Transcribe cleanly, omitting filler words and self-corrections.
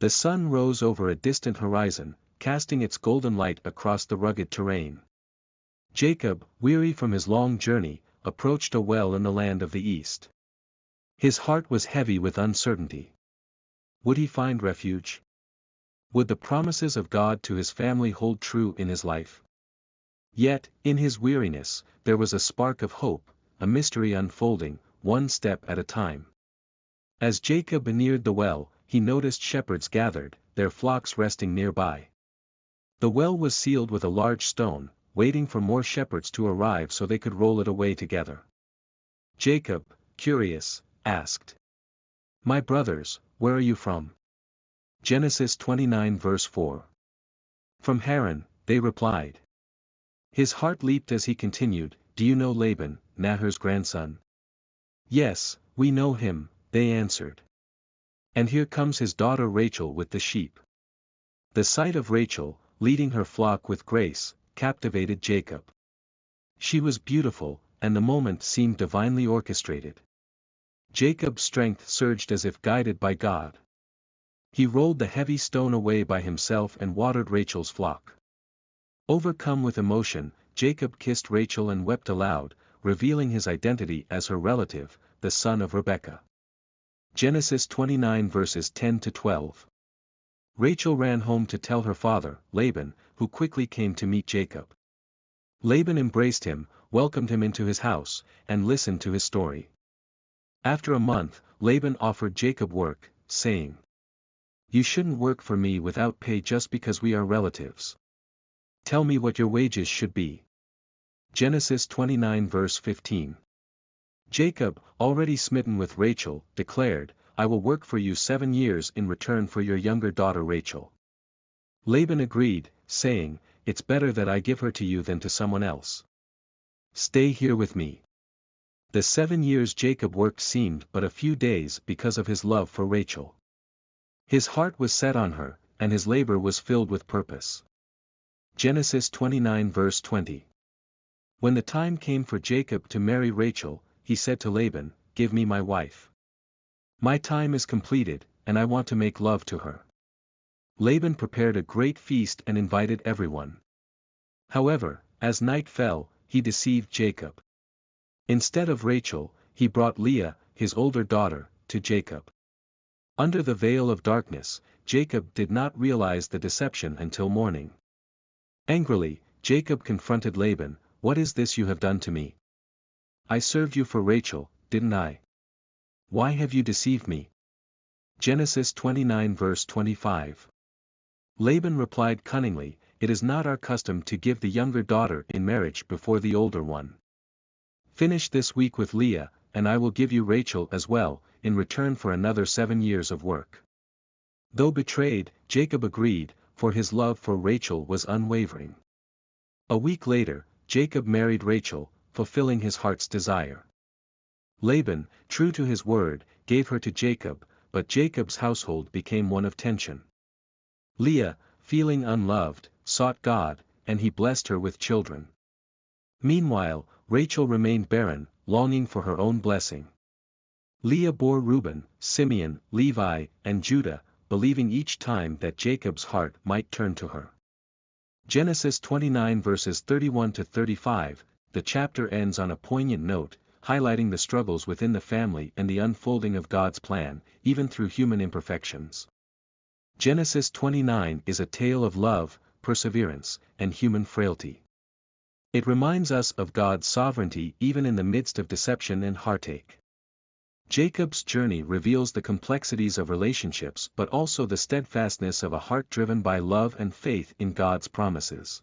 The sun rose over a distant horizon, casting its golden light across the rugged terrain. Jacob, weary from his long journey, approached a well in the land of the east. His heart was heavy with uncertainty. Would he find refuge? Would the promises of God to his family hold true in his life? Yet, in his weariness, there was a spark of hope, a mystery unfolding, one step at a time. As Jacob neared the well, he noticed shepherds gathered, their flocks resting nearby. The well was sealed with a large stone, waiting for more shepherds to arrive so they could roll it away together. Jacob, curious, asked, "My brothers, where are you from?" Genesis 29 verse 4. "From Haran," they replied. His heart leaped as he continued, "Do you know Laban, Nahor's grandson?" "Yes, we know him," they answered. "And here comes his daughter Rachel with the sheep." The sight of Rachel, leading her flock with grace, captivated Jacob. She was beautiful, and the moment seemed divinely orchestrated. Jacob's strength surged as if guided by God. He rolled the heavy stone away by himself and watered Rachel's flock. Overcome with emotion, Jacob kissed Rachel and wept aloud, revealing his identity as her relative, the son of Rebekah. Genesis 29 verses 10 to 12. Rachel ran home to tell her father, Laban, who quickly came to meet Jacob. Laban embraced him, welcomed him into his house, and listened to his story. After a month, Laban offered Jacob work, saying, "You shouldn't work for me without pay just because we are relatives. Tell me what your wages should be." Genesis 29 verse 15. Jacob, already smitten with Rachel, declared, "I will work for you 7 years in return for your younger daughter Rachel." Laban agreed, saying, "It's better that I give her to you than to someone else. Stay here with me." The 7 years Jacob worked seemed but a few days because of his love for Rachel. His heart was set on her, and his labor was filled with purpose. Genesis 29 verse 20. When the time came for Jacob to marry Rachel, he said to Laban, "Give me my wife. My time is completed, and I want to make love to her." Laban prepared a great feast and invited everyone. However, as night fell, he deceived Jacob. Instead of Rachel, he brought Leah, his older daughter, to Jacob. Under the veil of darkness, Jacob did not realize the deception until morning. Angrily, Jacob confronted Laban, "What is this you have done to me? I served you for Rachel, didn't I? Why have you deceived me?" Genesis 29 verse 25. Laban replied cunningly, "It is not our custom to give the younger daughter in marriage before the older one. Finish this week with Leah, and I will give you Rachel as well, in return for another 7 years of work." Though betrayed, Jacob agreed, for his love for Rachel was unwavering. A week later, Jacob married Rachel, fulfilling his heart's desire. Laban, true to his word, gave her to Jacob, but Jacob's household became one of tension. Leah, feeling unloved, sought God, and he blessed her with children. Meanwhile, Rachel remained barren, longing for her own blessing. Leah bore Reuben, Simeon, Levi, and Judah, believing each time that Jacob's heart might turn to her. Genesis 29 verses 31 to 35, the chapter ends on a poignant note, highlighting the struggles within the family and the unfolding of God's plan, even through human imperfections. Genesis 29 is a tale of love, perseverance, and human frailty. It reminds us of God's sovereignty even in the midst of deception and heartache. Jacob's journey reveals the complexities of relationships but also the steadfastness of a heart driven by love and faith in God's promises.